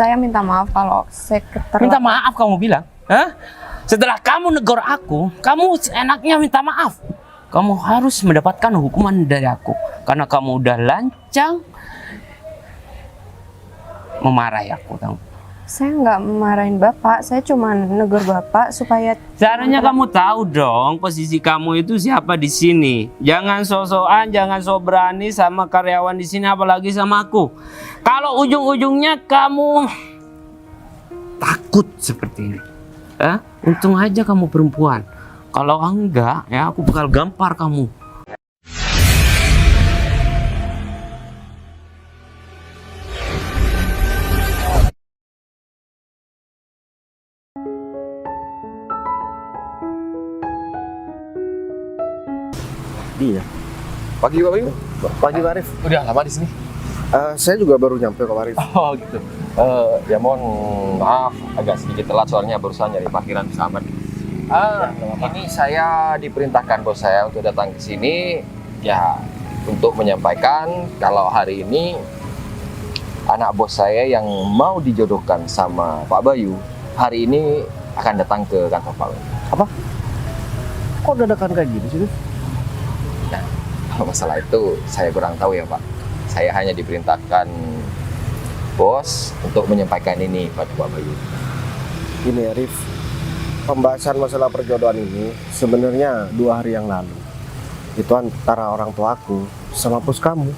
Saya minta maaf kalau saya Minta maaf kamu bilang? Hah? Setelah kamu negor aku, kamu enaknya minta maaf. Kamu harus mendapatkan hukuman dari aku. Karena kamu udah lancang memarahi aku. Saya nggak memarahin Bapak, saya cuma negur Bapak supaya... Caranya kamu tahu dong posisi kamu itu siapa di sini. Jangan sok-sokan, jangan sok berani sama karyawan di sini, apalagi sama aku. Kalau ujung-ujungnya kamu takut seperti ini, untung aja kamu perempuan. Kalau enggak, ya aku bakal gampar kamu. Iya. Pagi Pak Bayu. Pagi Pak Arif. Udah lama di sini. Saya juga baru nyampe Pak Arif. Oh gitu. Ya mohon maaf agak sedikit telat soalnya barusan nyari parkiran bisa aman. Ini saya diperintahkan bos saya untuk datang ke sini ya untuk menyampaikan kalau hari ini anak bos saya yang mau dijodohkan sama Pak Bayu hari ini akan datang ke kantor Pak Bayu. Apa? Kok dadakan kayak gini sih? Nah, kalau masalah itu saya kurang tahu ya Pak. Saya hanya diperintahkan bos untuk menyampaikan ini pada Pak Bayu. Gini Arif, pembahasan masalah perjodohan ini sebenarnya 2 hari yang lalu. Itu antara orang tua aku sama bos kamu.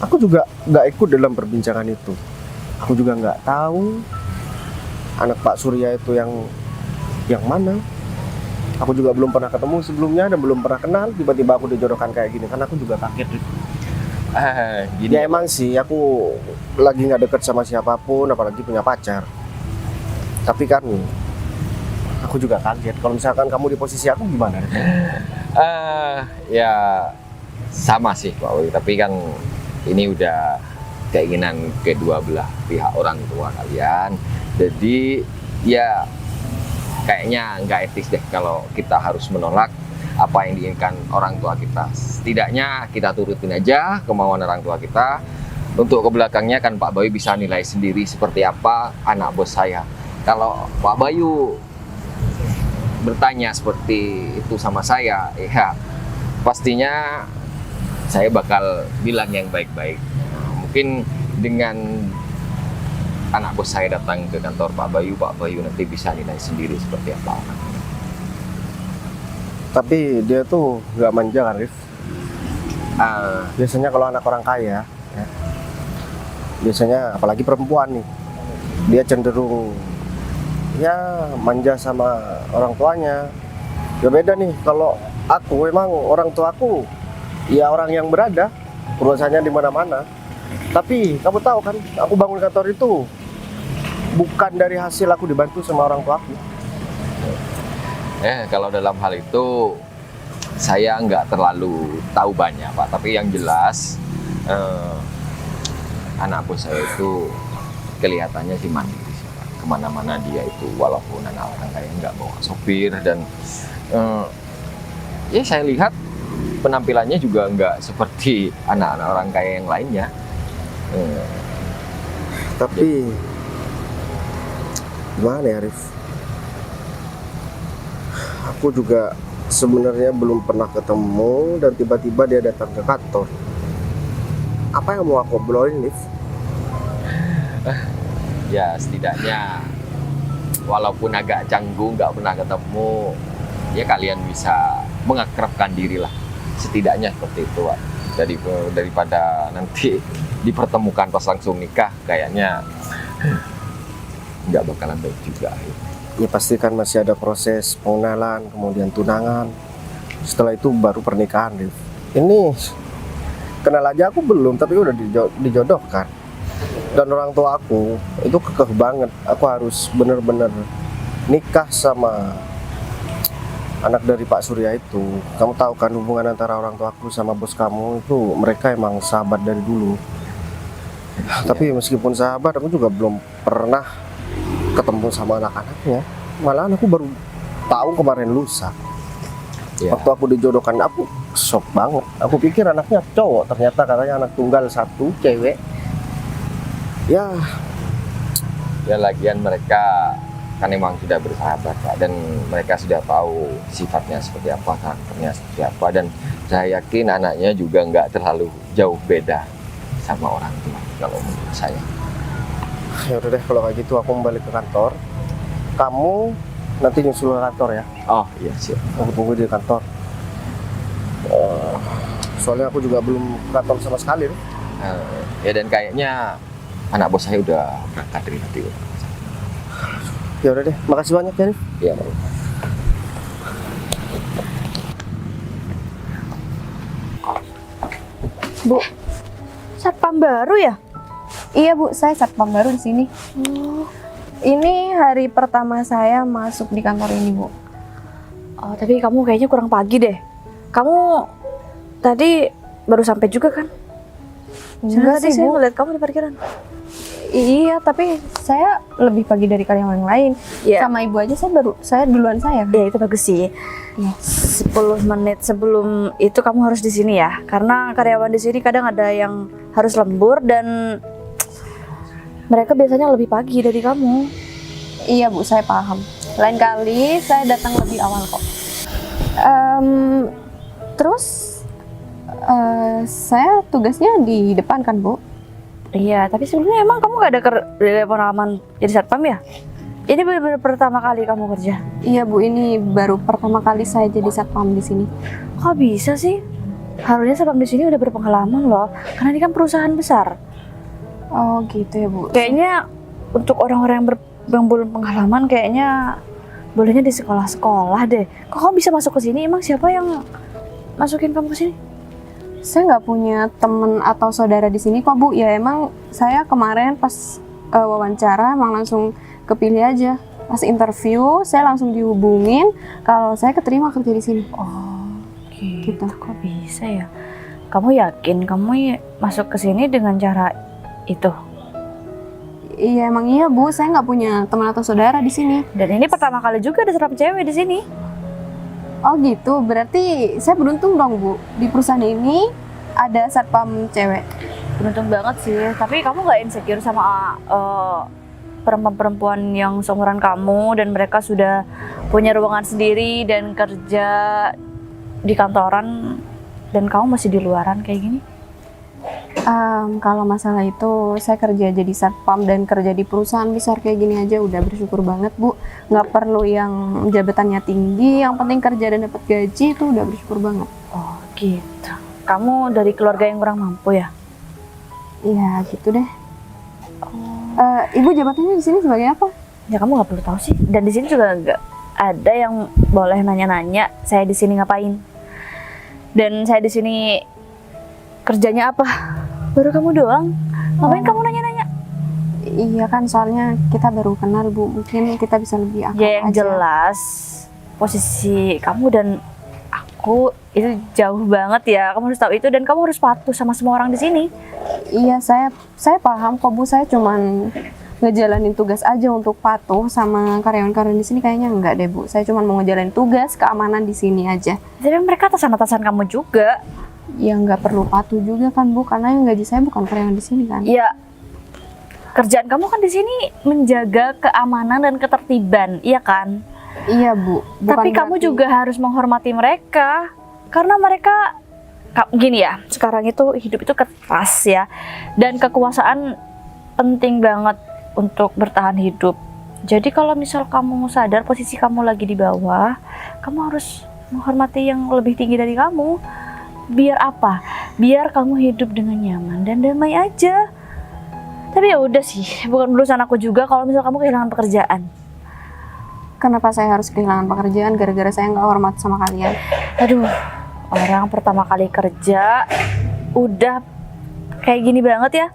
Aku juga nggak ikut dalam perbincangan itu. Aku juga nggak tahu anak Pak Surya itu yang mana. Aku juga belum pernah ketemu sebelumnya dan belum pernah kenal. Tiba-tiba aku dijodohkan kayak gini, kan aku juga kaget. Gini Ya emang sih, aku lagi nggak deket sama siapapun, apalagi punya pacar. Tapi kan, aku juga kaget. Kalau misalkan kamu di posisi aku gimana? Ya sama sih Pak Bayu, tapi kan ini udah keinginan kedua belah pihak orang tua kalian. Jadi ya kayaknya nggak etis deh kalau kita harus menolak apa yang diinginkan orang tua kita. Setidaknya kita turutin aja kemauan orang tua kita. Untuk ke belakangnya kan Pak Bayu bisa nilai sendiri seperti apa anak bos saya. Kalau Pak Bayu bertanya seperti itu sama saya, ya pastinya saya bakal bilang yang baik-baik. Mungkin dengan anak bos saya datang ke kantor Pak Bayu nanti bisa nilai sendiri seperti apa. Tapi dia tuh nggak manja kan, Rif? Biasanya kalau anak orang kaya, ya, biasanya apalagi perempuan nih, dia cenderung ya manja sama orang tuanya. Ya beda nih, kalau aku emang orang tua aku ya orang yang berada, urusannya di mana-mana. Tapi kamu tahu kan, aku bangun kantor itu bukan dari hasil aku dibantu sama orang tua aku. Kalau dalam hal itu saya nggak terlalu tahu banyak Pak, tapi yang jelas anak bos saya itu kelihatannya sih mandiri sih, Pak. Kemana-mana dia itu walaupun anak orang kaya nggak bawa sopir dan ya saya lihat penampilannya juga nggak seperti anak-anak orang kaya yang lainnya. Tapi gimana ya, Arif? Aku juga sebenarnya belum pernah ketemu dan tiba-tiba dia datang ke kantor. Apa yang mau aku obrolin, Arif? Ya setidaknya walaupun agak canggung nggak pernah ketemu, ya kalian bisa mengakrabkan diri lah. Setidaknya seperti itu, Pak. Daripada nanti dipertemukan pas langsung nikah, kayaknya nggak bakalan baik juga. Ya pasti kan masih ada proses pengenalan, kemudian tunangan. Setelah itu baru pernikahan, Rif. Ini kenal aja aku belum, tapi udah dijodohkan. Dan orang tua aku itu kekeh banget. Aku harus bener-bener nikah sama anak dari Pak Surya itu. Kamu tahu kan hubungan antara orang tua aku sama bos kamu itu, mereka emang sahabat dari dulu. Tapi meskipun sahabat, aku juga belum pernah ketemu sama anak-anaknya. Malahan aku baru tahu kemarin lusa. Waktu aku dijodohkan, aku shock banget. Aku pikir anaknya cowok, ternyata katanya anak tunggal 1 cewek. Ya Ya lagian mereka kan emang sudah bersahabat Pak, dan mereka sudah tahu sifatnya seperti apa, karakternya seperti apa, dan saya yakin anaknya juga nggak terlalu jauh beda sama orang tua kalau menurut saya. Ya udah deh, kalau kayak gitu aku balik ke kantor. Kamu nanti nyusul ke kantor ya. Oh iya siap. Aku tunggu di kantor. Soalnya aku juga belum ke kantor sama sekali nih. Ya dan kayaknya anak bos saya udah berangkat dari tadi. Ya udah deh, makasih banyak ya. Rif. Iya Pak. Bu, satpam baru ya? Iya Bu, saya satpam baru di sini. Ini hari pertama saya masuk di kantor ini Bu. Oh, tapi kamu kayaknya kurang pagi deh. Kamu tadi baru sampai juga kan? Enggak Tadi sih saya Bu. ngeliat kamu di parkiran. Iya, tapi saya lebih pagi dari karyawan yang lain. Iya. Sama ibu aja saya duluan saya. Ya itu bagus sih. Iya. 10 menit sebelum itu kamu harus di sini ya. Karena karyawan di sini kadang ada yang harus lembur dan mereka biasanya lebih pagi dari kamu. Iya Bu, saya paham. Lain kali saya datang lebih awal kok. Terus saya tugasnya di depan kan Bu? Iya, tapi sebelumnya emang kamu gak ada pengalaman jadi satpam ya? Ini benar-benar pertama kali kamu kerja? Iya Bu, ini baru pertama kali saya jadi satpam di sini. Kok bisa sih? Harusnya satpam di sini udah berpengalaman loh, karena ini kan perusahaan besar. Oh gitu ya Bu. Kayaknya untuk orang-orang yang belum pengalaman kayaknya bolehnya di sekolah-sekolah deh. Kok kamu bisa masuk ke sini? Emang siapa yang masukin kamu ke sini? Saya nggak punya temen atau saudara di sini kok Bu. Ya emang saya kemarin pas wawancara emang langsung kepilih aja. Pas interview saya langsung dihubungin kalau saya keterima kerja di sini. Oh, Gitu. Kok bisa ya? Kamu yakin kamu masuk ke sini dengan cara itu? Iya emang iya Bu, saya nggak punya teman atau saudara di sini. Dan ini pertama kali juga ada satpam cewek di sini. Oh gitu, berarti saya beruntung dong Bu. Di perusahaan ini ada satpam cewek. Beruntung banget sih. Tapi kamu nggak insecure sama perempuan-perempuan yang seumuran kamu dan mereka sudah punya ruangan sendiri dan kerja di kantoran dan kamu masih di luaran kayak gini? Kalau masalah itu saya kerja jadi satpam dan kerja di perusahaan besar kayak gini aja udah bersyukur banget Bu. Nggak perlu yang jabatannya tinggi, yang penting kerja dan dapat gaji itu udah bersyukur banget. Oh gitu. Kamu dari keluarga yang kurang mampu ya? Iya gitu deh. Ibu jabatannya di sini sebagai apa? Ya kamu nggak perlu tahu sih. Dan di sini juga nggak ada yang boleh nanya-nanya saya di sini ngapain. Dan saya di sini kerjanya apa? Baru kamu doang. Ngapain kamu nanya-nanya? Iya kan soalnya kita baru kenal Bu, mungkin kita bisa lebih akrab Ya yang aja. jelas posisi kamu dan aku itu jauh banget ya. Kamu harus tahu itu dan kamu harus patuh sama semua orang di sini. Iya saya paham kok Bu, saya cuman ngejalanin tugas aja untuk patuh sama karyawan-karyawan di sini kayaknya enggak deh Bu. Saya cuman mau ngejalanin tugas keamanan di sini aja. Tapi mereka atasan-atasan kamu juga. Ya nggak perlu patuh juga kan Bu, karena yang gaji saya bukan karyawan di sini kan. Ya kerjaan kamu kan di sini menjaga keamanan dan ketertiban, iya kan? Iya Bu. Tapi kamu juga harus menghormati mereka karena mereka gini ya, sekarang itu hidup itu keras ya, dan kekuasaan penting banget untuk bertahan hidup. Jadi kalau misal kamu sadar posisi kamu lagi di bawah, kamu harus menghormati yang lebih tinggi dari kamu. Biar apa? Biar kamu hidup dengan nyaman dan damai aja. Tapi ya udah sih, bukan urusan aku juga kalau misal kamu kehilangan pekerjaan. Kenapa saya harus kehilangan pekerjaan gara-gara saya nggak hormat sama kalian? Aduh, orang pertama kali kerja udah kayak gini banget ya.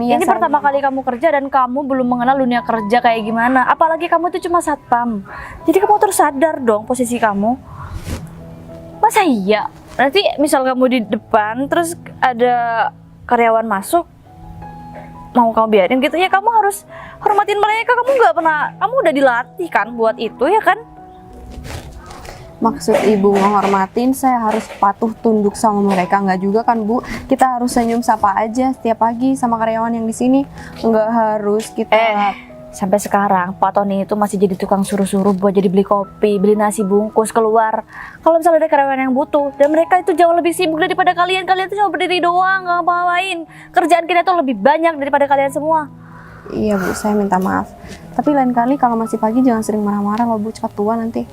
Ya Ini saya- pertama kali kamu kerja dan kamu belum mengenal dunia kerja kayak gimana. Apalagi kamu itu cuma satpam. Jadi kamu terus sadar dong posisi kamu. Masa iya? Nanti misal kamu di depan terus ada karyawan masuk, mau kamu biarin gitu ya, kamu harus hormatin mereka. Kamu nggak pernah, kamu udah dilatih kan buat itu ya kan? maksud ibu menghormatin, saya harus patuh tunduk sama mereka. Nggak juga kan bu, kita harus senyum sapa aja setiap pagi sama karyawan yang di sini. Nggak harus kita Sampai sekarang Pak Tony itu masih jadi tukang suruh-suruh buat jadi beli kopi, beli nasi bungkus keluar. Kalau misalnya ada karyawan yang butuh, dan mereka itu jauh lebih sibuk daripada kalian. Kalian tuh cuma berdiri doang, nggak ngapa-ngapain. Kerjaan kita tuh lebih banyak daripada kalian semua. Iya bu, saya minta maaf. Tapi lain kali kalau masih pagi jangan sering marah-marah loh bu, cepat tua nanti.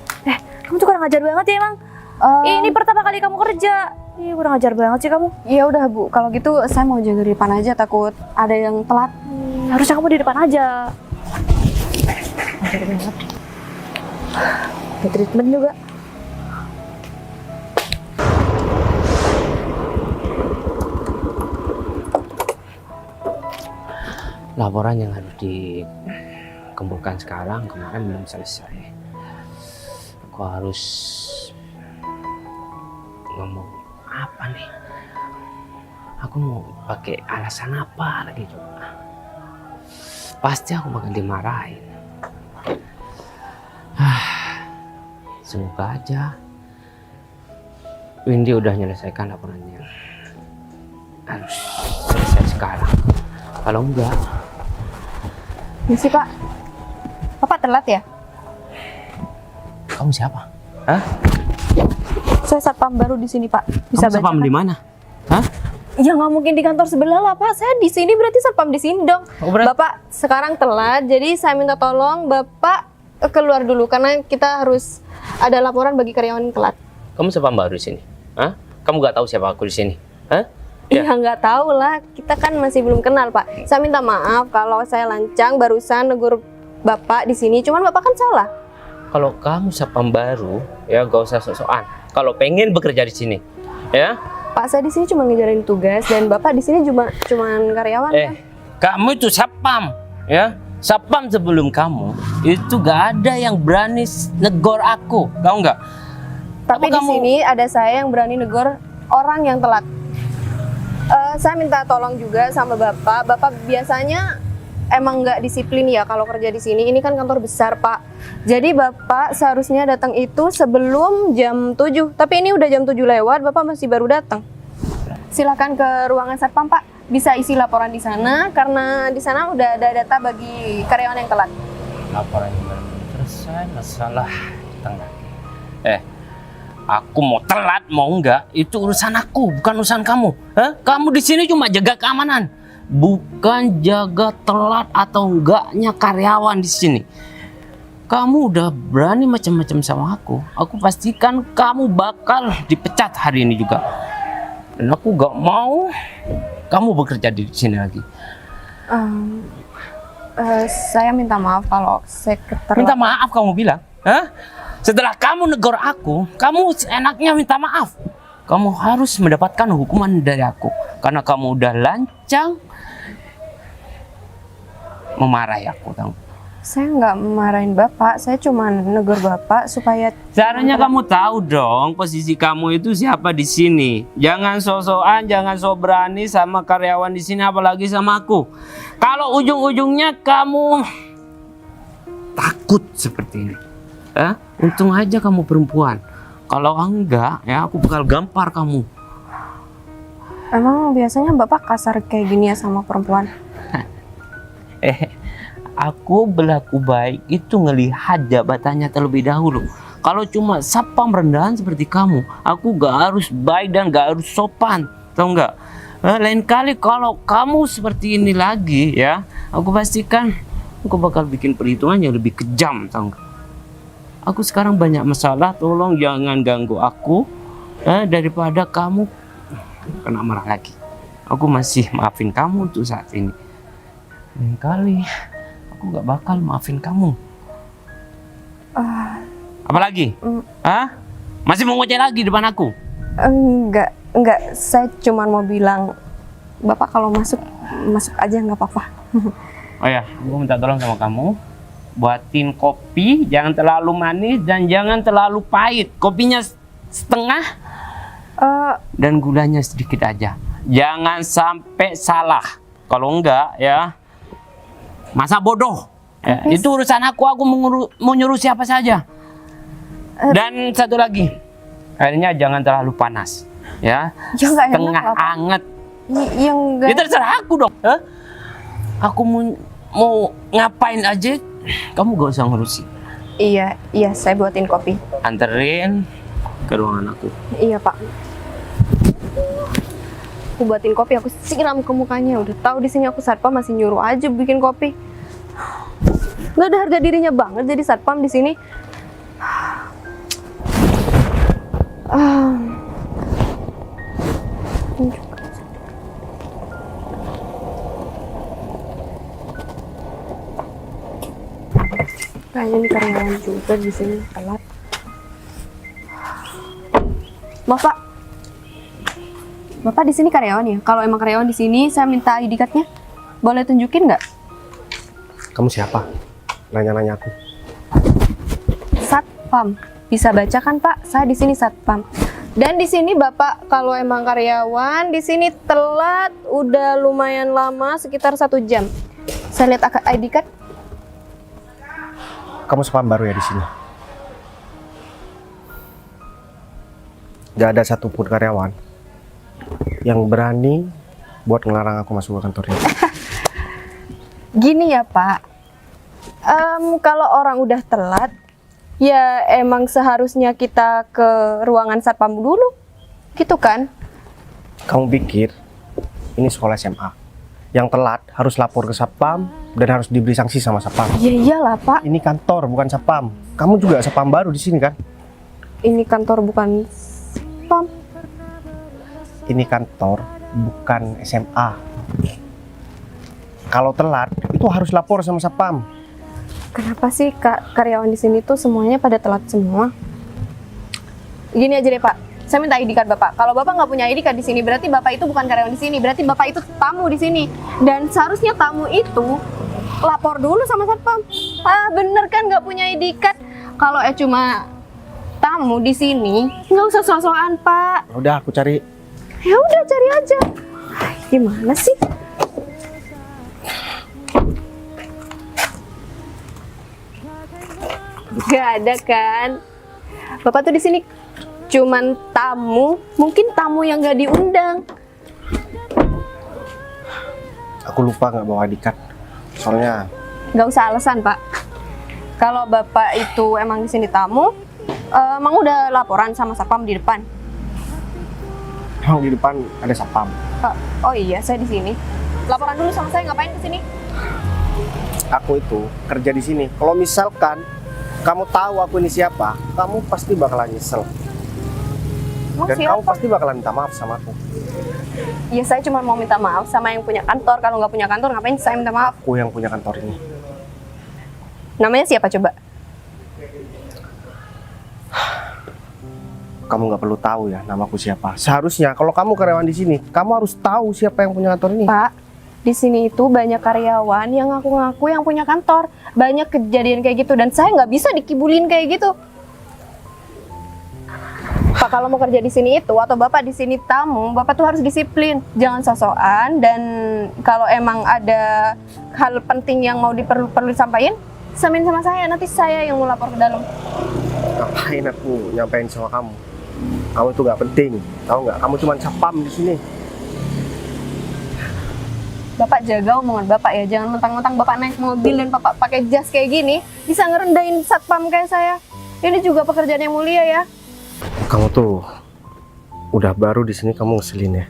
Kamu tuh kurang ajar banget ya emang. Ini pertama kali kamu kerja. Iya, kurang ajar banget sih kamu. Ya udah bu, kalau gitu saya mau jaga di depan aja, takut ada yang telat. Harusnya kamu di depan aja. Ajar banget. Ada treatment juga. Laporan yang harus dikumpulkan sekarang kemarin belum selesai. Aku harus ngomong apa nih? Aku mau pakai alasan apa lagi coba? Pasti aku bakal dimarahin. Semoga aja Windy udah menyelesaikan laporannya. Harus selesai sekarang. Kalau enggak, Misi pak, bapak telat ya? kamu siapa? Hah? Saya satpam baru di sini pak. Bisa Kamu satpam baca, di kan? mana? Hah? Ya nggak mungkin di kantor sebelah lah pak. Saya di sini berarti satpam di sini dong. Oh, berarti- Bapak sekarang telat, jadi saya minta tolong bapak keluar dulu karena kita harus ada laporan bagi karyawan yang telat. Kamu satpam baru di sini? Hah? Kamu nggak tahu siapa aku di sini? Hah? Ya. Iya nggak tahu lah, kita kan masih belum kenal pak. Saya minta maaf kalau saya lancang barusan negur bapak di sini. Cuman bapak kan salah. Kalau kamu satpam baru, ya gak usah sok-sokan. Kalau pengen bekerja di sini, ya. Pak saya di sini cuma ngejarin tugas dan bapak di sini cuman karyawan kan. Kamu itu satpam, ya. Satpam sebelum kamu itu gak ada yang berani negor aku, tahu nggak? Tapi di sini ada saya yang berani negor orang yang telat. Saya minta tolong juga sama bapak. Bapak biasanya emang nggak disiplin ya kalau kerja di sini. Ini kan kantor besar pak. Jadi bapak seharusnya datang itu sebelum jam 7. Tapi ini udah jam 7 lewat. Bapak masih baru datang. Silakan ke ruangan satpam pak. Bisa isi laporan di sana karena di sana udah ada data bagi karyawan yang telat. Laporan yang belum selesai, masalah tengah. Aku mau telat mau enggak itu urusan aku, bukan urusan kamu. Hah? Kamu di sini cuma jaga keamanan, bukan jaga telat atau enggaknya karyawan di sini. Kamu udah berani macam-macam sama aku pastikan kamu bakal dipecat hari ini juga. Dan aku gak mau kamu bekerja di sini lagi. Saya minta maaf kalau saya keterlaluan. Minta maaf kamu bilang? Hah? Setelah kamu negor aku, kamu enaknya minta maaf. Kamu harus mendapatkan hukuman dari aku. Karena kamu udah lancang memarahi aku, tahu? Saya nggak memarahin bapak, saya cuma negur bapak supaya. Seharusnya kamu tahu dong posisi kamu itu siapa di sini. Jangan sok-sokan, jangan sok berani sama karyawan di sini, apalagi sama aku. Kalau ujung-ujungnya kamu takut seperti ini. Untung aja kamu perempuan. Kalau enggak, ya aku bakal gampar kamu. Emang biasanya bapak kasar kayak gini ya sama perempuan? Aku berlaku baik itu ngelihat jabatannya terlebih dahulu. Kalau cuma satpam rendahan seperti kamu, aku gak harus baik dan gak harus sopan, tahu nggak? Lain kali kalau kamu seperti ini lagi, ya, aku pastikan aku bakal bikin perhitungan yang lebih kejam, tahu nggak? Aku sekarang banyak masalah, tolong jangan ganggu aku, daripada kamu kena marah lagi. Aku masih maafin kamu untuk saat ini. Lain kali aku gak bakal maafin kamu. Apalagi? Masih mau ngoceh lagi depan aku? Enggak. Saya cuma mau bilang, bapak kalau masuk aja nggak apa-apa. Oh ya, aku minta tolong sama kamu, buatin kopi, jangan terlalu manis dan jangan terlalu pahit. Kopinya setengah dan gulanya sedikit aja. Jangan sampai salah. Kalau enggak, ya masa bodoh. Ya, itu urusan aku mau nyuruh siapa saja. Dan satu lagi, airnya jangan terlalu panas, ya. Ya nggak enak Tengah lah, Pak. anget. Yang enggak. Ya terserah aku dong. Hah? Aku mau ngapain aja, kamu gak usah ngurusin. Iya, saya buatin kopi. Anterin ke ruangan aku. Iya, Pak. Aku buatin kopi, aku siram ke mukanya. Udah tahu di sini aku satpam masih nyuruh aja bikin kopi. Nggak ada harga dirinya banget jadi satpam di sini. Kayaknya nih karyawan juga di sini telat. Bapak di sini karyawan ya? Kalau emang karyawan di sini, saya minta ID card-nya. Boleh tunjukin nggak? Kamu siapa? Nanya-nanya aku. Satpam. Bisa baca kan, Pak? Saya di sini satpam. Dan di sini Bapak kalau emang karyawan di sini telat udah lumayan lama, sekitar 1 jam. Saya lihat ID card. Kamu spam baru ya di sini? Gak ada satupun karyawan yang berani buat ngelarang aku masuk ke kantor ini. Gini ya, Pak. Kalau orang udah telat, ya emang seharusnya kita ke ruangan satpam dulu. Gitu kan? Kamu pikir ini sekolah SMA? Yang telat harus lapor ke satpam dan harus diberi sanksi sama satpam. Ya iyalah, Pak. Ini kantor bukan satpam. Kamu juga satpam baru di sini kan? Ini kantor bukan satpam. Ini kantor bukan SMA. Kalau telat itu harus lapor sama satpam. Kenapa sih karyawan di sini tuh semuanya pada telat semua? Gini aja deh, Pak. Saya minta ID card Bapak. Kalau Bapak nggak punya ID card di sini, berarti Bapak itu bukan karyawan di sini. Berarti Bapak itu tamu di sini. Dan seharusnya tamu itu lapor dulu sama satpam. Bener kan nggak punya ID card? Kalau cuma tamu di sini, nggak usah sok-sokan, Pak. Udah aku cari. Ya udah cari aja. Gimana sih? Gak ada kan? Bapak tuh di sini cuman tamu, mungkin tamu yang gak diundang. Aku lupa nggak bawa ID card. Soalnya Gak usah alasan, Pak. Kalau Bapak itu emang di sini tamu, emang udah laporan sama satpam di depan. emang di depan ada satpam. Oh iya, saya di sini. Laporan dulu sama saya, ngapain ke sini? Aku itu kerja di sini. Kalau misalkan kamu tahu aku ini siapa, kamu pasti bakalan nyesel. Emang Dan kamu siapa? pasti bakalan minta maaf sama aku. Iya, saya cuma mau minta maaf sama yang punya kantor. Kalau nggak punya kantor, ngapain saya minta maaf? Aku yang punya kantor ini. Namanya siapa coba? Kamu nggak perlu tahu ya namaku siapa. Seharusnya kalau kamu karyawan di sini, kamu harus tahu siapa yang punya kantor ini. Pak, di sini itu banyak karyawan yang ngaku-ngaku yang punya kantor. Banyak kejadian kayak gitu dan saya nggak bisa dikibulin kayak gitu. Pak, kalau mau kerja di sini itu atau Bapak di sini tamu, Bapak tuh harus disiplin. Jangan sosokan dan kalau emang ada hal penting yang mau perlu disampaikan, samain sama saya. Nanti saya yang mau lapor ke dalam. Ngapain aku nyampein sama kamu? Kamu itu nggak penting, tahu nggak? Kamu cuma satpam di sini. Bapak jaga omongan Bapak ya. Jangan mentang-mentang Bapak naik mobil dan Bapak pakai jas kayak gini, bisa ngerendahin satpam kayak saya. Ini juga pekerjaan yang mulia ya. Kamu tuh udah baru di sini kamu ngeselin ya.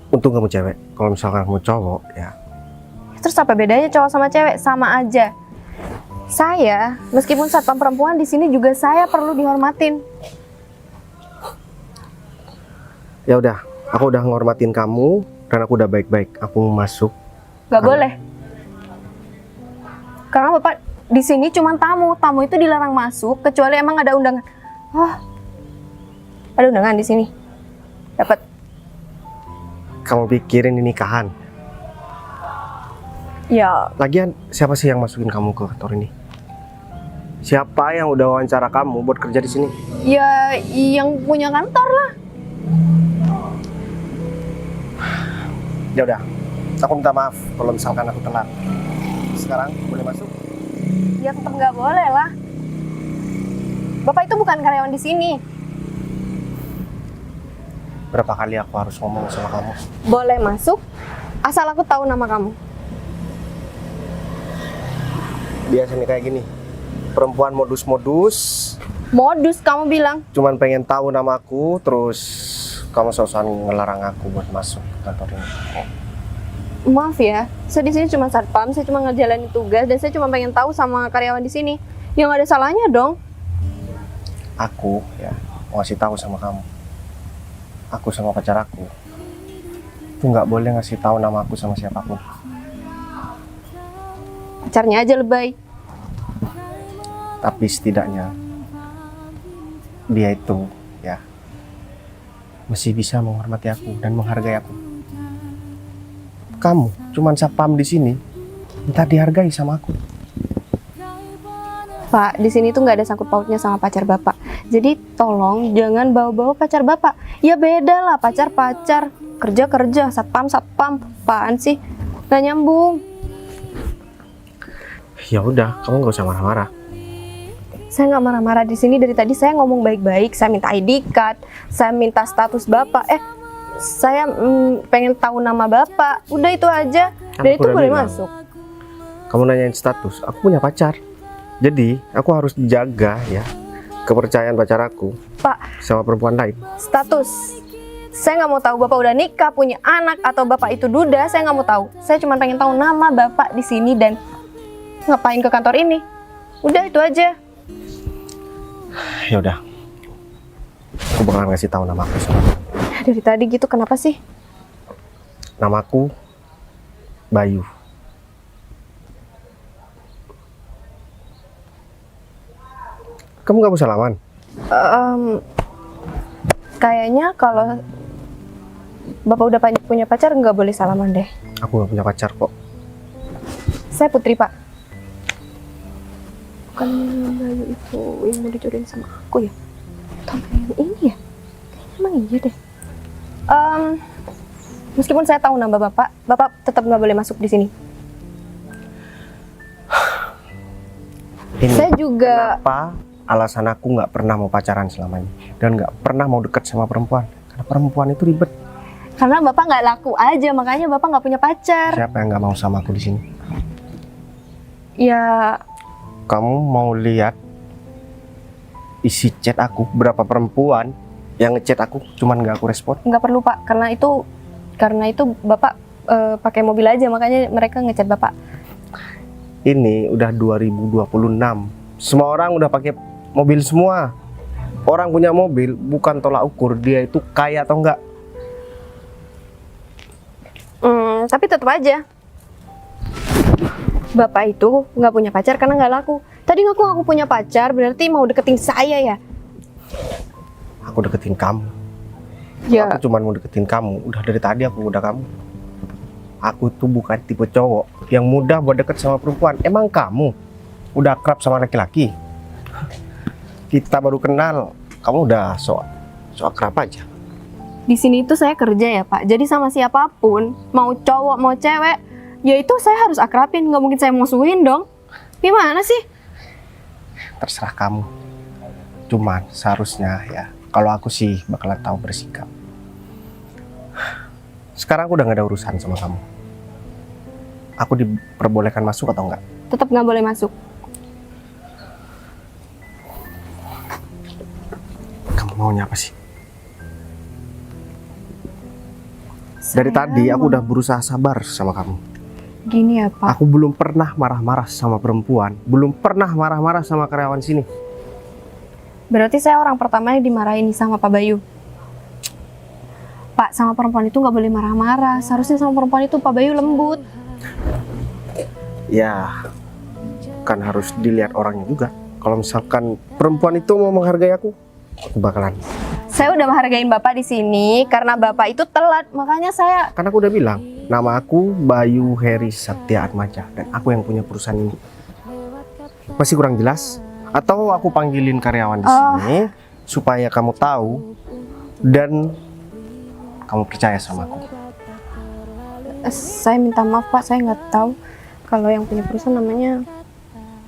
Untung kamu cewek. Kalau misalkan kamu cowok ya. Terus apa bedanya cowok sama cewek? Sama aja. Saya, meskipun satpam perempuan di sini juga saya perlu dihormatin. Ya udah, aku udah ngormatin kamu dan aku udah baik-baik. Aku mau masuk. Gak boleh. Karena Bapak di sini cuma tamu. Tamu itu dilarang masuk kecuali emang ada undangan. Oh, ada undangan di sini. Dapat. Kamu pikirin ini nikahan. Ya, Lagian siapa sih yang masukin kamu ke kantor ini? Siapa yang udah wawancara kamu buat kerja di sini? ya yang punya kantor lah. Ya udah, aku minta maaf kalau misalkan aku telat. Sekarang boleh masuk? Ya tetap nggak boleh lah. Bapak itu bukan karyawan di sini. Berapa kali aku harus ngomong sama kamu? Boleh masuk, asal aku tahu nama kamu. Biasanya kayak gini. Perempuan modus-modus, Modus kamu bilang. cuman pengen tahu namaku, terus kamu sosokan ngelarang aku buat masuk ke kantor ini. Maaf ya, saya di sini cuma satpam, saya cuma ngejalanin tugas dan saya cuma pengen tahu sama karyawan di sini. Yang nggak ada salahnya dong. Aku ya mau ngasih tahu sama kamu. Aku sama pacar aku itu nggak boleh ngasih tahu nama aku sama siapapun. Pacarnya aja lebay. Tapi setidaknya dia itu ya masih bisa menghormati aku dan menghargai aku. Kamu cuman satpam di sini, minta dihargai sama aku. Pak, di sini tuh nggak ada sangkut pautnya sama pacar bapak. Jadi tolong jangan bawa-bawa pacar bapak. Ya beda lah, pacar-pacar, kerja-kerja, satpam-satpam. Apaan sih? Nggak nyambung. Ya udah, kamu nggak usah marah-marah. Saya nggak marah-marah di sini, dari tadi saya ngomong baik-baik. Saya minta ID card, saya minta status bapak. Saya pengen tahu nama bapak. Udah itu aja. Kan Dan aku itu udah boleh bilang. masuk. Kamu nanyain status, aku punya pacar. Jadi aku harus jaga ya kepercayaan pacar aku Pak, sama perempuan lain. status. Saya nggak mau tahu bapak udah nikah, punya anak, atau bapak itu duda. Saya nggak mau tahu. Saya cuma pengen tahu nama bapak di sini dan ngapain ke kantor ini. Udah itu aja. Ya udah, aku bakalan ngasih tahu nama aku semua. Dari tadi gitu kenapa sih? Namaku Bayu. Kamu gak mau salaman? Kayaknya kalau bapak udah punya pacar nggak boleh salaman deh. Aku gak punya pacar kok. Saya Putri, Pak. Bukan yang Bayu itu yang mau dijodohin sama aku ya? Atau yang ini ya? Kayaknya emang iya deh. Meskipun saya tahu nama bapak, bapak tetap nggak boleh masuk di sini. Ini Saya juga kenapa alasan aku nggak pernah mau pacaran selama ini dan nggak pernah mau deket sama perempuan? Karena perempuan itu ribet. karena bapak nggak laku aja, makanya bapak nggak punya pacar. Siapa yang nggak mau sama aku di sini? Ya, Kamu mau lihat isi chat aku, berapa perempuan yang ngechat aku cuman nggak aku respon? nggak perlu Pak, karena itu bapak pakai mobil aja, makanya mereka ngechat bapak. Ini udah 2026. Semua orang udah pakai mobil semua. Orang punya mobil bukan tolak ukur dia itu kaya atau enggak. Tapi tetap aja, bapak itu nggak punya pacar karena nggak laku. Tadi ngaku aku punya pacar, berarti mau deketin saya ya? Aku deketin kamu. Ya, Aku cuma mau deketin kamu. Udah dari tadi aku udah kamu. Aku tuh bukan tipe cowok yang mudah buat deket sama perempuan. Emang kamu udah akrab sama laki-laki? Kita baru kenal, kamu udah so akrab aja. di sini itu saya kerja ya Pak. Jadi sama siapapun, mau cowok mau cewek, ya itu saya harus akrabin. Nggak mungkin saya musuhin dong. Gimana sih? Terserah kamu. Cuman seharusnya ya, kalau aku sih bakalan tahu bersikap. Sekarang aku udah gak ada urusan sama kamu. Aku diperbolehkan masuk atau enggak? Tetap nggak boleh masuk. Kamu maunya apa sih? Dari tadi aku udah berusaha sabar sama kamu. Gini ya Pak. Aku belum pernah marah-marah sama perempuan, belum pernah marah-marah sama karyawan sini. Berarti saya orang pertama yang dimarahin sama Pak Bayu. Pak, sama perempuan itu nggak boleh marah-marah. Seharusnya sama perempuan itu Pak Bayu lembut. Ya, kan harus dilihat orangnya juga. Kalau misalkan perempuan itu mau menghargai aku bakalan. Saya udah menghargain Bapak di sini karena Bapak itu telat. Makanya saya Karena aku udah bilang, nama aku Bayu Heri Satya Atmaja dan aku yang punya perusahaan ini. Masih kurang jelas? Atau aku panggilin karyawan di sini supaya kamu tahu dan kamu percaya sama aku. saya minta maaf Pak, saya nggak tahu kalau yang punya perusahaan namanya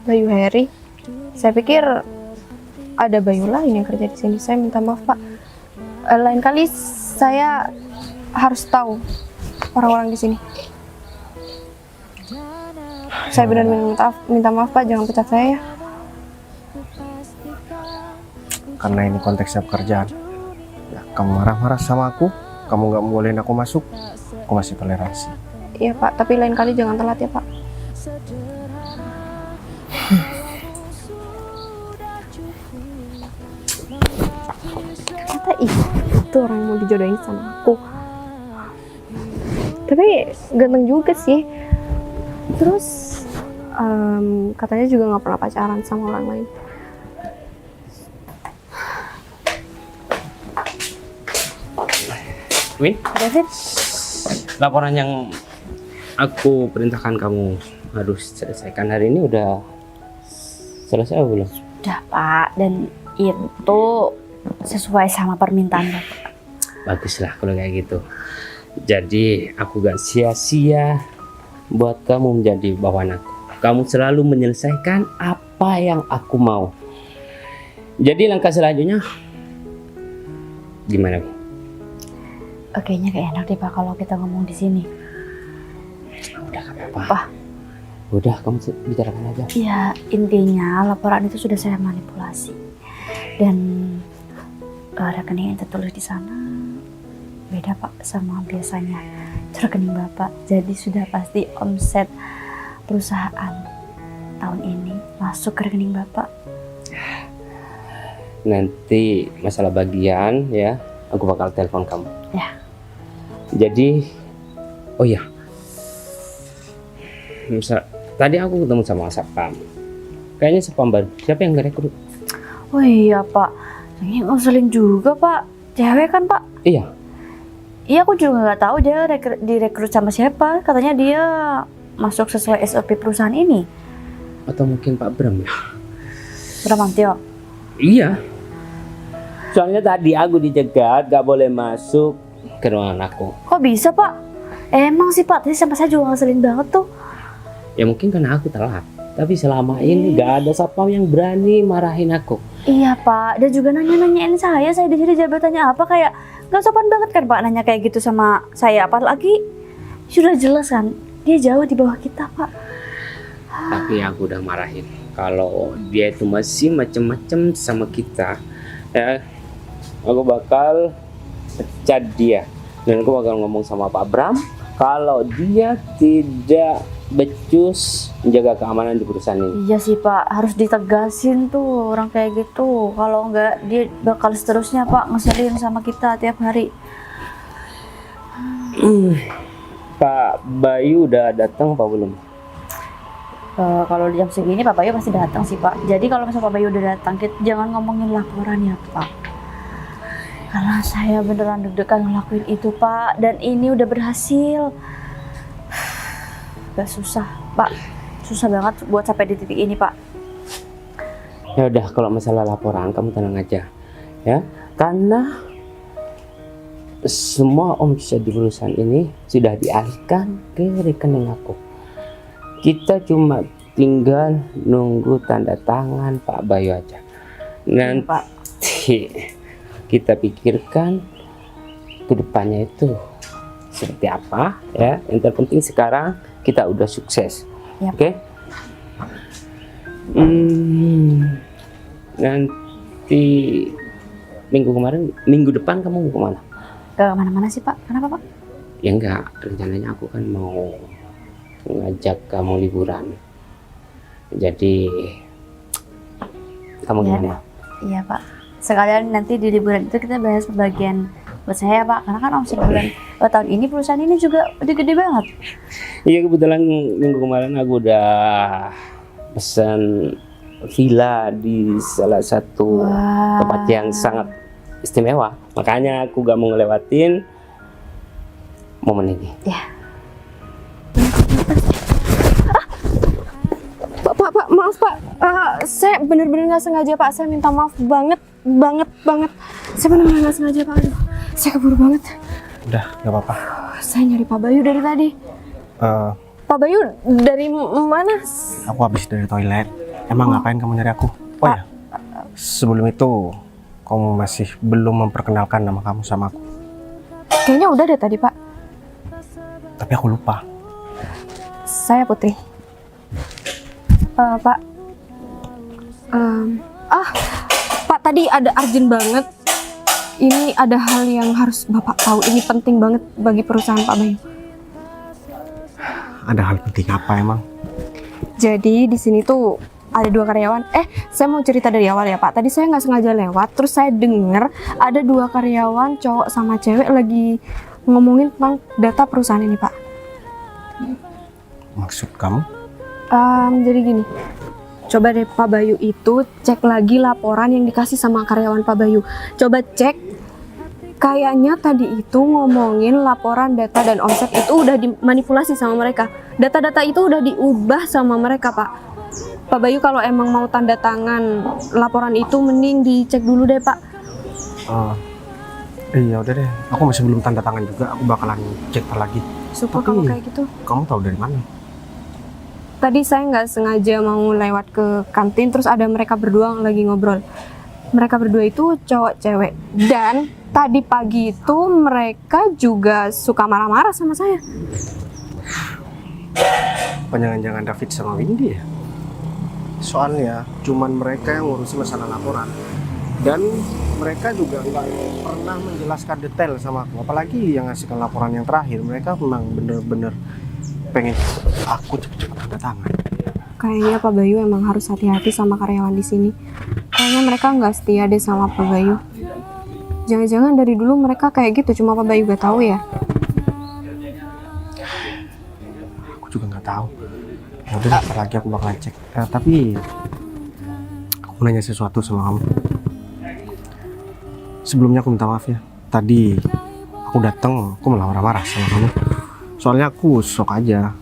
Bayu Heri. Saya pikir ada Bayu lain yang kerja di sini. Saya minta maaf Pak. Lain kali saya harus tahu orang-orang di sini. Saya benar-benar minta maaf Pak, jangan pecat saya ya. Karena ini konteksnya pekerjaan. Ya, kamu marah-marah sama aku, kamu nggak bolehin aku masuk, aku masih toleransi. Iya Pak, tapi lain kali jangan telat ya Pak. Kata itu orang yang mau dijodohin sama aku. Tapi ganteng juga sih. Terus katanya juga nggak pernah pacaran sama orang lain. Win, David, laporan yang aku perintahkan kamu harus selesaikan hari ini udah selesai atau belum? Udah Pak, dan itu sesuai sama permintaan Bapak. Baguslah kalau kayak gitu. Jadi aku gak sia-sia buat kamu menjadi bawahan aku. Kamu selalu menyelesaikan apa yang aku mau. Jadi langkah selanjutnya gimana, Win? Kayaknya gak enak deh Pak kalau kita ngomong di sini. Udah gak apa-apa. Apa? Udah, kamu bicarakan aja. Ya intinya laporan itu sudah saya manipulasi dan rekening yang tertulis di sana beda Pak sama biasanya rekening Bapak. Jadi sudah pasti omset perusahaan tahun ini masuk ke rekening Bapak. Nanti masalah bagian ya, aku bakal telepon kamu. Ya. Jadi, oh iya, tadi aku ketemu sama Sapam. Kayaknya Sapam baru. Siapa yang ngerekrut? Oh iya Pak, ini ngeselin juga Pak. Cewek kan Pak? Iya. Iya aku juga nggak tahu dia direkrut sama siapa. Katanya dia masuk sesuai SOP perusahaan ini. Atau mungkin Pak Bram ya? Bramantio. Iya. Soalnya tadi aku dicegat, gak boleh masuk ke ruangan aku. Kok bisa Pak? Emang sih Pak, tadi sama saya juga ngeselin banget tuh. Ya mungkin karena aku telat. Tapi selama ini gak ada Sapam yang berani marahin aku. Iya Pak, dan juga nanya-nanyain saya di sini jabatannya apa, kayak gak sopan banget kan Pak nanya kayak gitu sama saya. Apalagi sudah jelas kan, dia jauh di bawah kita Pak. Tapi aku udah marahin. Kalau dia itu masih macem-macem sama kita, ya, aku bakal pecat dia. Dan aku bakal ngomong sama Pak Bram, kalau dia tidak becus menjaga keamanan di perusahaan ini. Iya sih Pak, harus ditegasin tuh orang kayak gitu. Kalau enggak dia bakal seterusnya Pak ngeselin sama kita tiap hari. Pak Bayu udah datang apa belum? Kalau jam segini Pak Bayu pasti datang sih Pak. Jadi kalau misalnya Pak Bayu udah datang, kita jangan ngomongin laporan ya Pak. Karena saya beneran deg-degan ngelakuin itu Pak, dan ini udah berhasil. Gak susah Pak, susah banget buat sampai di titik ini Pak. Ya udah, kalau masalah laporan kamu tenang aja, ya. Karena semua omset di perusahaan ini sudah dialihkan ke rekening aku. Kita cuma tinggal nunggu tanda tangan Pak Bayu aja. Nanti kita pikirkan kedepannya itu seperti apa ya. Yang terpenting sekarang kita udah sukses. Yap. Oke? Nanti minggu depan kamu mau kemana? Gak kemana-mana sih Pak, kenapa Pak? Ya enggak, rencananya aku kan mau ngajak kamu liburan. Jadi kamu gimana? Iya Pak, sekalian nanti di liburan itu kita bahas pembagian buat saya Pak, karena kan omset bulan tahun ini perusahaan ini juga udah gede banget. Iya, kebetulan minggu kemarin aku udah pesan villa di salah satu tempat yang sangat istimewa. Makanya aku gak mau ngelewatin momen ini. Ya. Pak, maaf Pak. Saya bener-bener nggak sengaja Pak. Saya minta maaf banget. Saya bener-bener nggak sengaja Pak. Aduh, saya keburu banget. Udah, nggak apa-apa. Saya nyari Pak Bayu dari tadi. Pak Bayu dari mana? Aku habis dari toilet. Emang ngapain kamu nyari aku? Oh ya, sebelum itu kamu masih belum memperkenalkan nama kamu sama aku. Kayaknya udah deh tadi, Pak. Tapi aku lupa. Saya Putri. Pak. Pak, tadi ada urgent banget. Ini ada hal yang harus Bapak tahu. Ini penting banget bagi perusahaan Pak Bayu. Ada hal penting apa emang? Jadi di sini tuh ada 2 karyawan. Saya mau cerita dari awal ya Pak. Tadi saya nggak sengaja lewat, terus saya denger ada 2 karyawan cowok sama cewek lagi ngomongin tentang data perusahaan ini Pak. Maksud kamu? Jadi gini, coba deh Pak Bayu itu cek lagi laporan yang dikasih sama karyawan Pak Bayu. Coba cek, kayaknya tadi itu ngomongin laporan data dan omset itu udah dimanipulasi sama mereka. Data-data itu udah diubah sama mereka Pak. Pak Bayu kalau emang mau tanda tangan laporan itu mending dicek dulu deh Pak. Iya udah deh, aku masih belum tanda tangan juga. Aku bakalan cek lagi. Syukur Tapi, kalau kayak gitu. Kamu tahu dari mana? Tadi saya nggak sengaja mau lewat ke kantin, terus ada mereka berdua lagi ngobrol. Mereka berdua itu cowok cewek. Dan tadi pagi itu mereka juga suka marah-marah sama saya. Jangan-jangan David sama Windy ya? Soalnya cuman mereka yang ngurusin masalah laporan. Dan mereka juga nggak pernah menjelaskan detail sama aku. Apalagi yang ngasihkan laporan yang terakhir. Mereka memang bener-bener pengen aku cepet-cepet tanda tangan. Kayaknya Pak Bayu emang harus hati-hati sama karyawan di sini. Kayaknya mereka nggak setia deh sama Pak Bayu. Jangan-jangan dari dulu mereka kayak gitu, cuma Pak Bayu gak tahu ya? Aku juga nggak tahu. Udah ntar lagi aku bakalan cek. Tapi aku nanya sesuatu sama kamu. Sebelumnya aku minta maaf ya. Tadi aku datang, aku malah marah-marah sama kamu. Soalnya aku shock aja.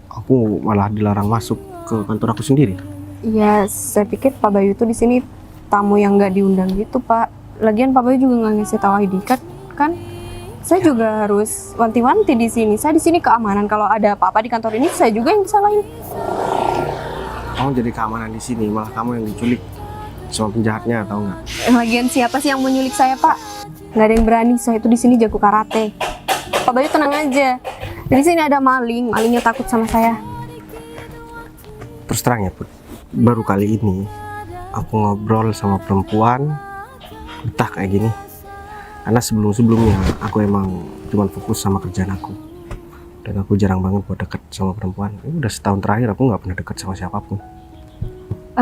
Aku malah dilarang masuk ke kantor aku sendiri. Iya, saya pikir Pak Bayu tuh di sini tamu yang nggak diundang gitu Pak. Lagian Pak Bayu juga nggak ngasih tahu ID card kan? Saya juga harus wanti-wanti di sini. Saya di sini keamanan. Kalau ada apa-apa di kantor ini, saya juga yang disalahin. Kamu jadi keamanan di sini, malah kamu yang diculik sama penjahatnya, tahu nggak? Lagian siapa sih yang mau nyulik saya Pak? Nggak ada yang berani. Saya itu di sini jago karate. Pak Bayu tenang aja. Di sini ada maling. Malingnya takut sama saya. Terus terang ya Put, baru kali ini aku ngobrol sama perempuan entah kayak gini. Karena sebelum-sebelumnya aku emang cuma fokus sama kerjaan aku. Dan aku jarang banget buat deket sama perempuan. Ini udah setahun terakhir aku nggak pernah deket sama siapapun.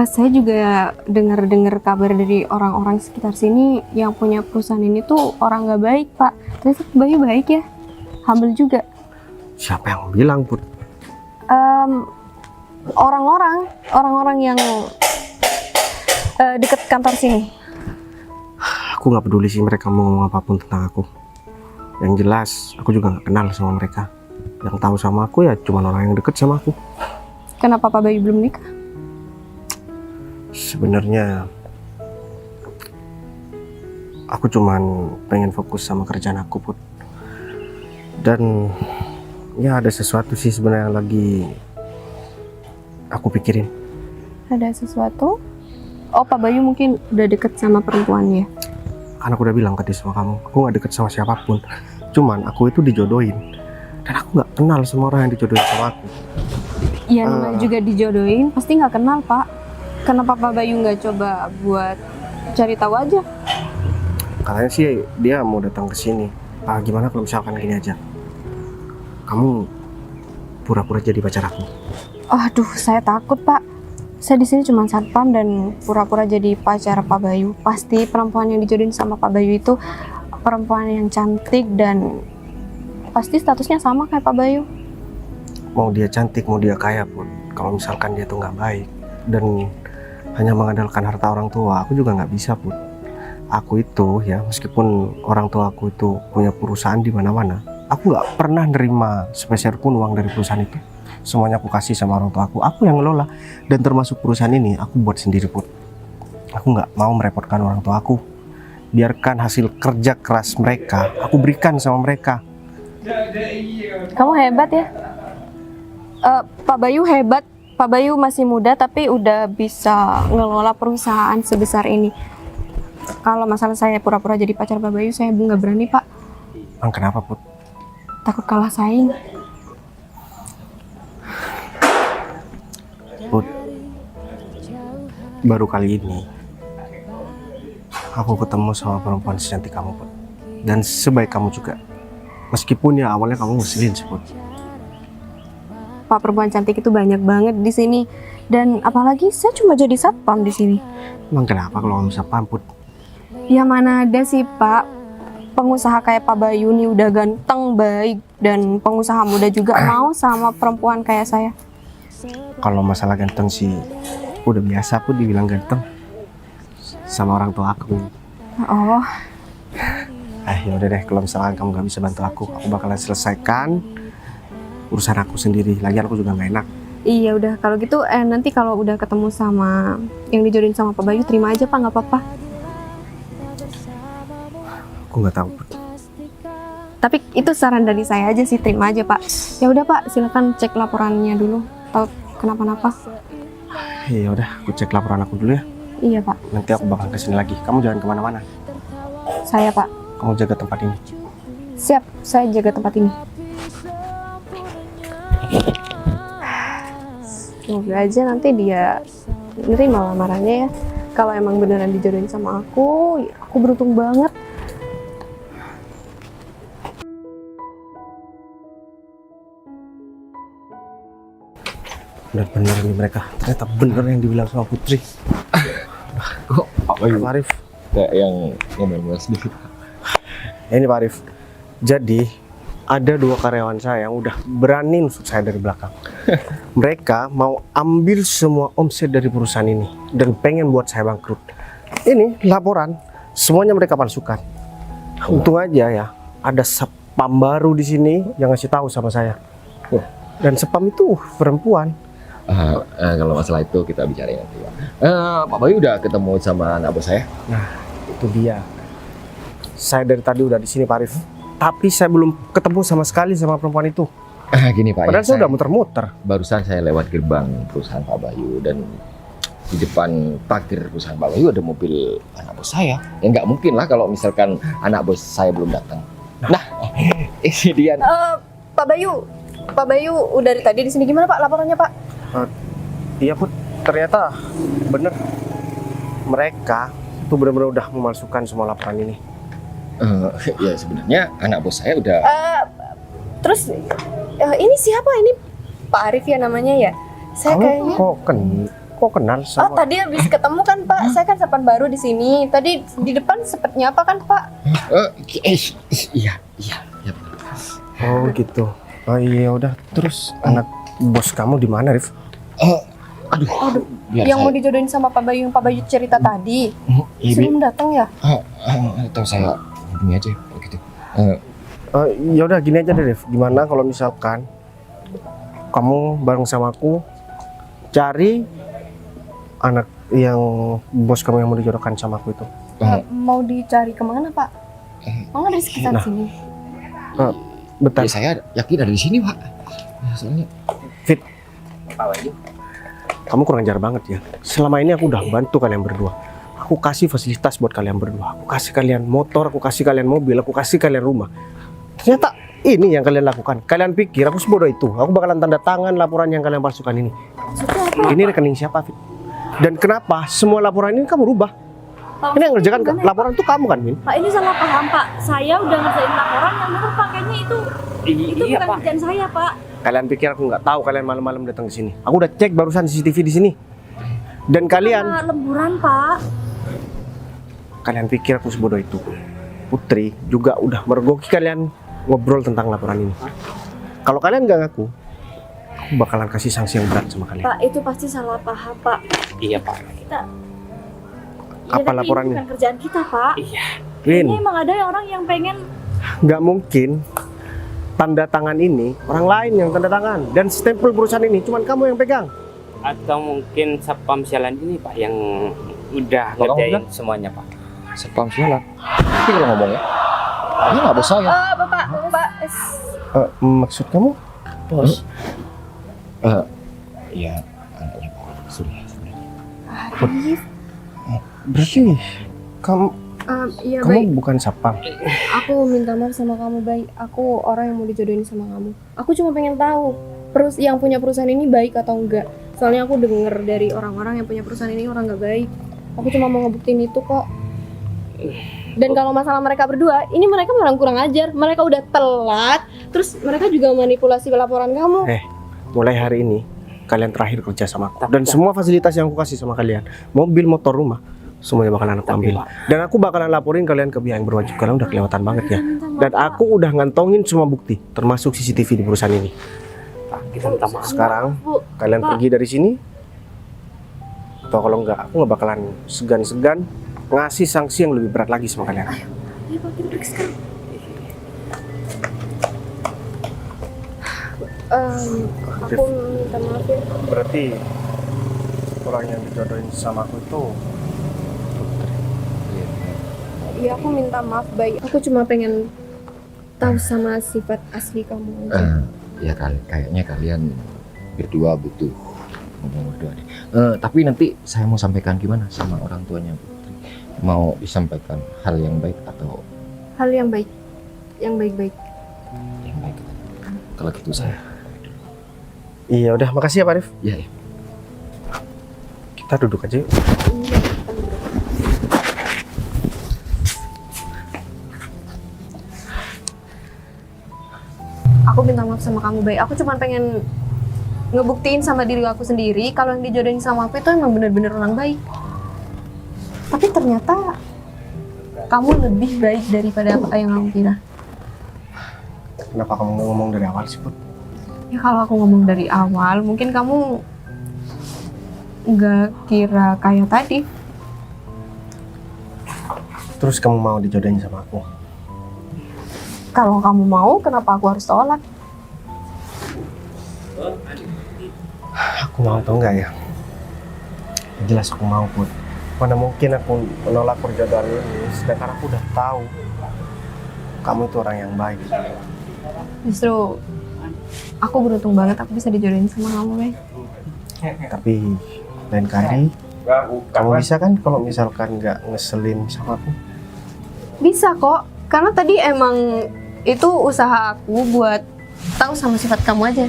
Saya juga dengar-dengar kabar dari orang-orang sekitar sini yang punya perusahaan ini tuh orang nggak baik Pak. Ternyata Pak Bayu baik ya, humble juga. Siapa yang bilang Put? Orang-orang yang deket kantor sini. Aku nggak peduli sih mereka mau ngomong apapun tentang aku. Yang jelas aku juga nggak kenal sama mereka. Yang tahu sama aku ya cuma orang yang deket sama aku. Kenapa Pak Bayu belum nikah? Sebenarnya aku cuman pengen fokus sama kerjaan aku Put. Dan ya ada sesuatu sih sebenarnya yang lagi aku pikirin. Ada sesuatu? Oh Pak Bayu mungkin udah deket sama perempuannya. Kan aku udah bilang tadi sama kamu, aku nggak deket sama siapapun. Cuman aku itu dijodohin. Dan aku nggak kenal sama orang yang dijodohin sama aku. Iya namanya juga dijodohin, pasti nggak kenal Pak. Kenapa Pak Bayu nggak coba buat cari tahu aja? Katanya sih dia mau datang ke sini. Gimana kalau misalkan gini aja? Kamu pura-pura jadi pacar aku. Aduh, saya takut Pak. Saya di sini cuma satpam dan pura-pura jadi pacar Pak Bayu. Pasti perempuan yang dijodohin sama Pak Bayu itu perempuan yang cantik dan pasti statusnya sama kayak Pak Bayu. Mau dia cantik, mau dia kaya pun, kalau misalkan dia tuh nggak baik dan hanya mengandalkan harta orang tua, aku juga nggak bisa Put. Aku itu ya, meskipun orang tua aku itu punya perusahaan di mana-mana, aku nggak pernah nerima sepeser pun uang dari perusahaan itu. Semuanya aku kasih sama orang tua aku yang ngelola. Dan termasuk perusahaan ini aku buat sendiri Put. Aku nggak mau merepotkan orang tua aku. Biarkan hasil kerja keras mereka aku berikan sama mereka. Kamu hebat ya. Pak Bayu hebat Pak Bayu masih muda tapi udah bisa ngelola perusahaan sebesar ini. Kalau masalah saya pura-pura jadi pacar Pak Bayu, saya nggak berani, Pak. Emang kenapa, Put? Takut kalah saing. Put, baru kali ini aku ketemu sama perempuan secantik kamu, Put. Dan sebaik kamu juga. Meskipun ya awalnya kamu ngeselin sih, Put. Pak, perempuan cantik itu banyak banget di sini. Dan apalagi saya cuma jadi satpam di sini. Emang kenapa kalau kamu bisa paham, Put? Ya mana ada sih, Pak. Pengusaha kayak Pak Bayu nih udah ganteng, baik, dan pengusaha muda juga mau sama perempuan kayak saya. Kalau masalah ganteng sih udah biasa, Put, dibilang ganteng sama orang tua aku. Oh, Ya udah deh, kalau misalkan kamu gak bisa bantu aku bakalan selesaikan urusan aku sendiri. Lagian aku juga gak enak. iya udah. Kalau gitu nanti kalau udah ketemu sama yang dijodohin sama Pak Bayu, terima aja, Pak, nggak apa-apa. Aku nggak tahu, Put. Tapi itu saran dari saya aja sih, terima aja, Pak. Ya udah, Pak, silakan cek laporannya dulu. Tahu kenapa-napa? Ya udah, aku cek laporan aku dulu ya. Iya, Pak. Nanti aku bakal kesini lagi. Kamu jangan kemana-mana. Saya, Pak. Kamu jaga tempat ini. Siap, saya jaga tempat ini. Semoga aja nanti dia nerima lamarannya ya. Kalau emang beneran dijodohin sama aku, ya aku beruntung banget. Bener-bener ini mereka. Ternyata bener yang dibilang sama Putri. Kok Pak Bayu Pak Arif. kayak yang ngomel-ngomel sedikit? Ini Pak Arif. Jadi ada 2 karyawan saya yang udah berani nusuk saya dari belakang. Mereka mau ambil semua omset dari perusahaan ini dan pengen buat saya bangkrut. Ini laporan, semuanya mereka palsukan. Untung aja ya, ada spam baru di sini yang ngasih tahu sama saya. Dan spam itu perempuan. Kalau masalah itu kita bicara nanti ya. Pak Bayu udah ketemu sama anak bos saya? Nah, itu dia. Saya dari tadi udah di sini, Pak Arif. Tapi saya belum ketemu sama sekali sama perempuan itu. Gini Pak, Padahal saya udah muter-muter. barusan saya lewat gerbang perusahaan Pak Bayu dan di depan parkir perusahaan Pak Bayu ada mobil anak bos saya. Ya nggak mungkin lah kalau misalkan anak bos saya belum datang. Nah, ini dia. Pak Bayu udah dari tadi di sini. Gimana, Pak, laporannya, Pak? Iya, Put. Ternyata bener. Mereka itu benar-benar udah memalsukan semua laporan ini. Ya sebenarnya anak bos saya udah. Terus ini siapa? Ini Pak Arif ya namanya ya? Saya kayaknya. Kok kenal Oh, sama? tadi habis ketemu kan, Pak. Saya kan satpam baru di sini. Tadi di depan sempet nyapa kan, Pak? Iya. Oh gitu. Oh iya udah. Terus anak bos kamu di mana, Rif? Aduh. biar Yang mau saya- dijodohin sama Pak Bayu, yang Pak Bayu cerita tadi. Iya, Sebelum datang ya? atau saya hubungi aja begitu. Ya udah gini aja deh, Rif. Gimana kalau misalkan kamu bareng sama aku cari anak yang bos kamu yang mau dijodohkan sama aku itu. Mau dicari kemana, Pak? Mana dari sekitar Nah. sini? Bentar. Ya saya yakin ada di sini Pak. Soalnya. Fit, Pak Bayu. kamu kurang ajar banget ya. Selama ini aku udah bantu kalian berdua. Aku kasih fasilitas buat kalian berdua. Aku kasih kalian motor, aku kasih kalian mobil, aku kasih kalian rumah. Ternyata ini yang kalian lakukan. Kalian pikir aku sebodoh itu. Aku bakalan tanda tangan laporan yang kalian palsukan ini. Ini rekening siapa, Fit? Dan kenapa semua laporan ini kamu rubah? Ini yang ngerjakan laporan itu kamu kan, Min? Pak, ini salah paham, Pak. Saya udah ngerjain laporan yang bener, Pak. Kayaknya itu bukan kerjaan saya, Pak. Kalian pikir aku nggak tahu kalian malam-malam datang ke sini? Aku udah cek barusan CCTV di sini. Dan kalian Lemburan, Pak. kalian pikir aku sebodoh itu? Putri juga udah mergoki kalian ngobrol tentang laporan ini. Kalau kalian nggak ngaku, aku bakalan kasih sanksi yang berat sama kalian. Pak, itu pasti salah paham, Pak. Iya, Pak. Kita Apa tapi laporannya? ini bukan kerjaan kita, Pak. Win, Ini emang ada orang yang pengen. nggak mungkin tanda tangan ini orang lain yang tanda tangan dan stempel perusahaan ini cuman kamu yang pegang. Atau mungkin satpam sialan ini, Pak, yang udah Kalau ngerjain kamu semuanya, Pak. Sepam sialan. Tapi kalau ngomongnya, ini nggak bos saya. Bapak. Maksud kamu? Bos. Iya. Surya. Arif, Berarti kamu iya kamu baik. bukan sapam. Aku minta maaf sama kamu baik. Aku orang yang mau dijodohin sama kamu. Aku cuma pengen tahu yang punya perusahaan ini baik atau enggak. Soalnya aku denger dari orang-orang yang punya perusahaan ini orang nggak baik. Aku cuma mau ngebuktiin itu kok. Dan kalau masalah mereka berdua, ini mereka malah kurang ajar. Mereka udah telat, terus mereka juga manipulasi laporan kamu. Mulai hari ini kalian terakhir kerja sama aku. Dan semua fasilitas yang aku kasih sama kalian, mobil, motor, rumah, semuanya bakalan aku ambil. Dan aku bakalan laporin kalian ke pihak yang berwajib. Kalian udah kelewatan banget ya. Dan aku udah ngantongin semua bukti, termasuk CCTV di perusahaan ini. Kita minta maaf. Sekarang Bu, kalian Pak. pergi dari sini. Atau kalau enggak, aku nggak bakalan segan-segan ngasih sanksi yang lebih berat lagi sama kalian. Ayo Pak, kita pergi sekarang. Aku minta maaf ya. Berarti orang yang dijodohin sama aku itu Iya, aku minta maaf baik. Aku cuma pengen tahu sama sifat asli kamu aja. Ya kayaknya kalian berdua butuh ngomong berdua deh. Tapi nanti saya mau sampaikan gimana sama orang tuanya Putri. Mau disampaikan hal yang baik atau Hal yang baik, yang baik-baik. yang baik? Kalau gitu saya. iya udah, makasih ya Pak Arif. Ya, ya. Kita duduk aja yuk. Iya, aku minta maaf sama kamu baik. Aku cuma pengen ngebuktiin sama diri aku sendiri kalau yang dijodohin sama aku itu emang bener-bener orang baik. Tapi ternyata kamu lebih baik daripada apa yang kamu kira. Kenapa kamu nggak ngomong dari awal sih, Put? Ya kalau aku ngomong dari awal, mungkin kamu nggak kira kayak tadi. Terus kamu mau dijodohin sama aku? Kalau kamu mau, kenapa aku harus tolak? Aku mau atau enggak ya? Jelas aku mau, Put. Mana mungkin aku menolak perjodohan ini, sedangkan aku udah tahu kamu itu orang yang baik. Justru aku beruntung banget aku bisa dijodohin sama kamu, Bay. Tapi lain kali, kamu bisa kan kalau misalkan nggak ngeselin sama aku? Bisa kok, karena tadi emang itu usaha aku buat tahu sama sifat kamu aja.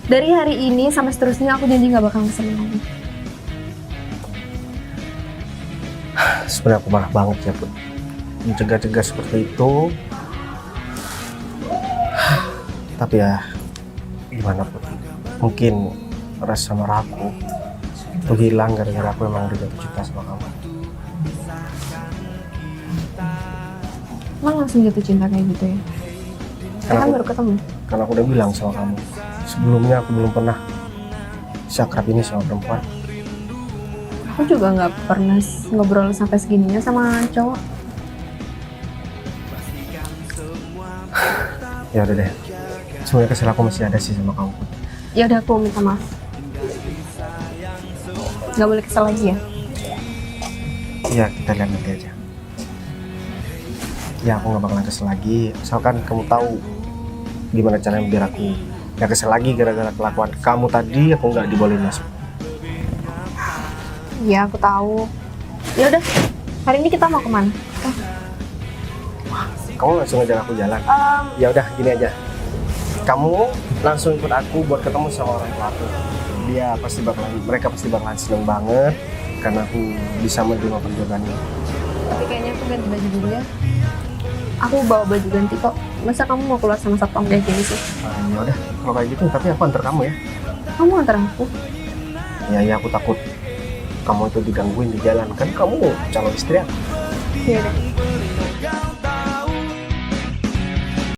Dari hari ini sampai seterusnya aku janji nggak bakal ngeselin lagi. Sebenarnya aku marah banget ya, Put. Mencegah-cegah seperti itu. Tapi ya, gimana, Put? Mungkin rasa marah aku itu hilang gara-gara aku emang udah jatuh cinta sama kamu. Emang langsung jatuh cinta kayak gitu ya? Kita kan baru ketemu. Karena aku udah bilang sama kamu, sebelumnya aku belum pernah seakrab ini sama perempuan. Aku juga nggak pernah ngobrol sampai segininya sama cowok. Ya udah deh, sebenarnya kesel aku masih ada sih sama kamu, Put. Ya udah, aku minta maaf. Nggak boleh kesel lagi ya? Ya kita lihat nanti aja. Ya aku nggak bakalan kesel lagi, asalkan kamu tahu gimana caranya biar aku nggak kesel lagi gara-gara kelakuan kamu tadi. Aku nggak dibolehin masuk. Iya, aku tahu. Ya udah, hari ini kita mau kemana? Kamu langsung ngajak aku jalan. Ya udah, gini aja. Kamu langsung ikut aku buat ketemu sama orang tua aku. Mereka pasti bakalan seneng banget karena aku bisa menerima perjodohan ini. Tapi kayaknya aku ganti baju dulu ya. Aku bawa baju ganti kok. Masa kamu mau keluar sama satpam kayak gini sih? Ya udah, kalau kayak gitu, tapi aku antar kamu ya. Kamu antar aku? Ya aku takut kamu itu digangguin di jalan, kan kamu calon istri aku. Iya deh.